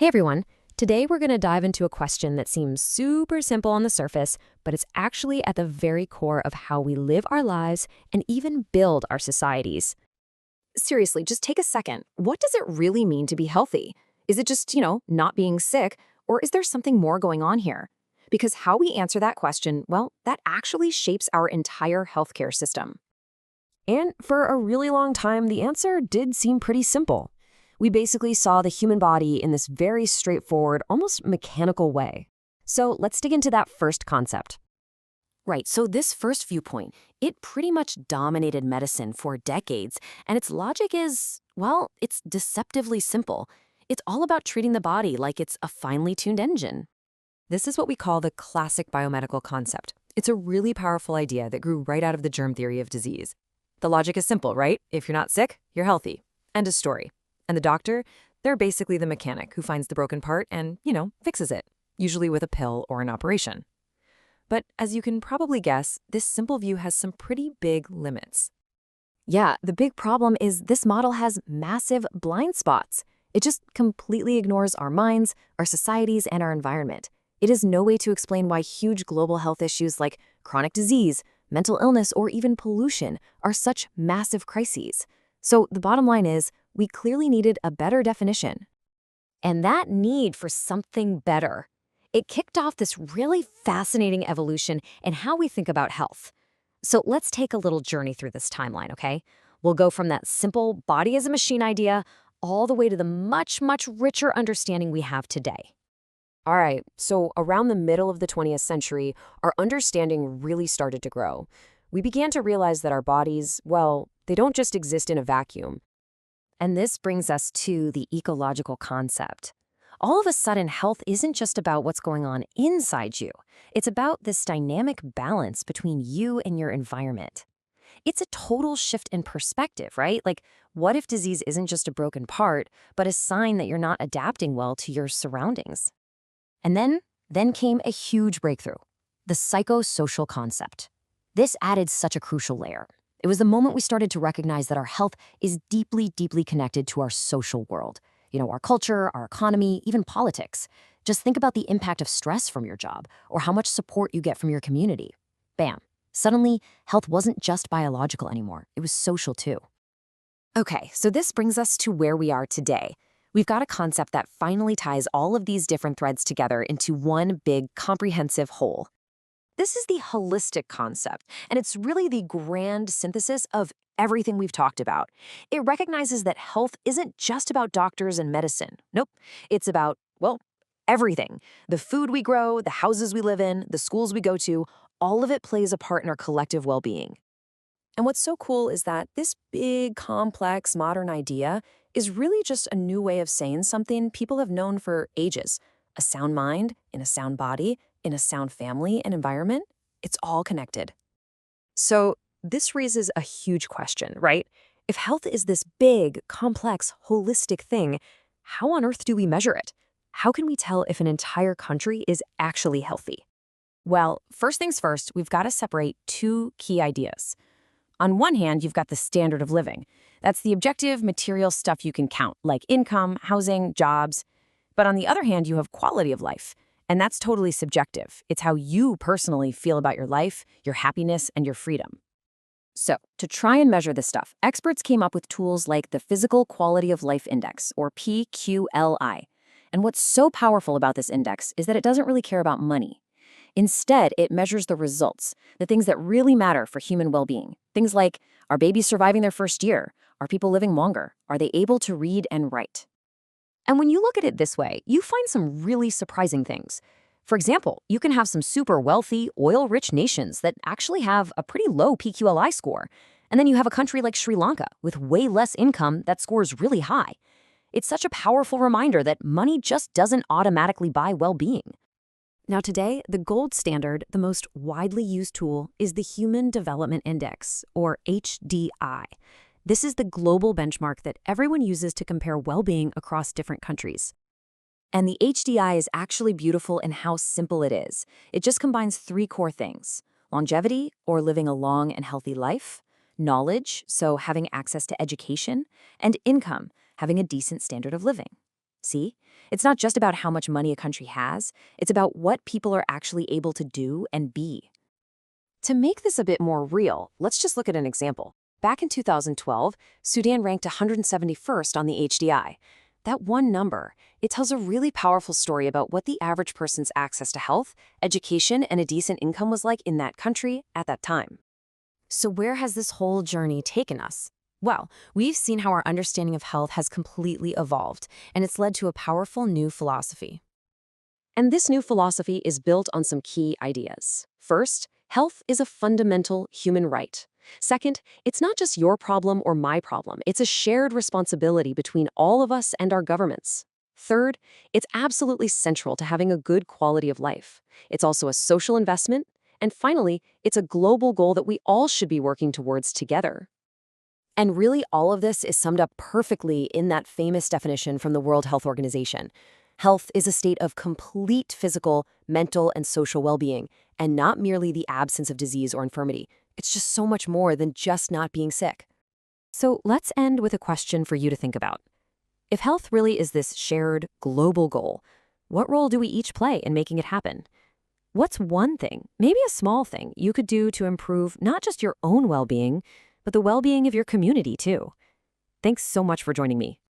Hey everyone, today we're going to dive into a question that seems super simple on the surface, but it's actually at the very core of how we live our lives and even build our societies. Seriously, just take a second. What does it really mean to be healthy? Is it just, not being sick, or is there something more going on here? Because how we answer that question, well, that actually shapes our entire healthcare system. And for a really long time, the answer did seem pretty simple. We basically saw the human body in this very straightforward, almost mechanical way. So let's dig into that first concept. Right, so this first viewpoint, it pretty much dominated medicine for decades, and its logic is, well, it's deceptively simple. It's all about treating the body like it's a finely tuned engine. This is what we call the classic biomedical concept. It's a really powerful idea that grew right out of the germ theory of disease. The logic is simple, right? If you're not sick, you're healthy. End of story. And the doctor, they're basically the mechanic who finds the broken part and, fixes it, usually with a pill or an operation. But as you can probably guess, this simple view has some pretty big limits. Yeah, the big problem is this model has massive blind spots. It just completely ignores our minds, our societies, and our environment. It has no way to explain why huge global health issues like chronic disease, mental illness, or even pollution are such massive crises. So the bottom line is, we clearly needed a better definition. And that need for something better, it kicked off this really fascinating evolution in how we think about health. So let's take a little journey through this timeline, okay? We'll go from that simple body as a machine idea all the way to the much, much richer understanding we have today. All right, so around the middle of the 20th century, our understanding really started to grow. We began to realize that our bodies, well, they don't just exist in a vacuum. And this brings us to the ecological concept. All of a sudden, health isn't just about what's going on inside you. It's about this dynamic balance between you and your environment. It's a total shift in perspective, right? Like, what if disease isn't just a broken part, but a sign that you're not adapting well to your surroundings? And then came a huge breakthrough, the psychosocial concept. This added such a crucial layer. It was the moment we started to recognize that our health is deeply, deeply connected to our social world. Our culture, our economy, even politics. Just think about the impact of stress from your job or how much support you get from your community. Bam. Suddenly, health wasn't just biological anymore. It was social too. Okay, so this brings us to where we are today. We've got a concept that finally ties all of these different threads together into one big, comprehensive whole. This is the holistic concept, and it's really the grand synthesis of everything we've talked about. It recognizes that health isn't just about doctors and medicine. Nope, it's about, well, everything. The food we grow, the houses we live in, the schools we go to, all of it plays a part in our collective well-being. And what's so cool is that this big, complex, modern idea is really just a new way of saying something people have known for ages. A sound mind in a sound body, in a sound family and environment, it's all connected. So this raises a huge question, right? If health is this big, complex, holistic thing, how on earth do we measure it? How can we tell if an entire country is actually healthy? Well, first things first, we've got to separate two key ideas. On one hand, you've got the standard of living. That's the objective material stuff you can count, like income, housing, jobs. But on the other hand, you have quality of life. And that's totally subjective. It's how you personally feel about your life, your happiness, and your freedom. So, to try and measure this stuff, experts came up with tools like the Physical Quality of Life Index, or PQLI. And what's so powerful about this index is that it doesn't really care about money. Instead, it measures the results, the things that really matter for human well-being. Things like, are babies surviving their first year? Are people living longer? Are they able to read and write? And when you look at it this way, you find some really surprising things. For example, you can have some super wealthy, oil-rich nations that actually have a pretty low PQLI score. And then you have a country like Sri Lanka with way less income that scores really high. It's such a powerful reminder that money just doesn't automatically buy well-being. Now today, the gold standard, the most widely used tool, is the Human Development Index, or HDI. This is the global benchmark that everyone uses to compare well-being across different countries. And the HDI is actually beautiful in how simple it is. It just combines three core things: longevity, or living a long and healthy life; knowledge, so having access to education; and income, having a decent standard of living. See? It's not just about how much money a country has, it's about what people are actually able to do and be. To make this a bit more real, let's just look at an example. Back in 2012, Sudan ranked 171st on the HDI. That one number, it tells a really powerful story about what the average person's access to health, education, and a decent income was like in that country at that time. So where has this whole journey taken us? Well, we've seen how our understanding of health has completely evolved, and it's led to a powerful new philosophy. And this new philosophy is built on some key ideas. First, health is a fundamental human right. Second, it's not just your problem or my problem. It's a shared responsibility between all of us and our governments. Third, it's absolutely central to having a good quality of life. It's also a social investment. And finally, it's a global goal that we all should be working towards together. And really, all of this is summed up perfectly in that famous definition from the World Health Organization. Health is a state of complete physical, mental, and social well-being, and not merely the absence of disease or infirmity. It's just so much more than just not being sick. So let's end with a question for you to think about. If health really is this shared, global goal, what role do we each play in making it happen? What's one thing, maybe a small thing, you could do to improve not just your own well-being, but the well-being of your community too? Thanks so much for joining me.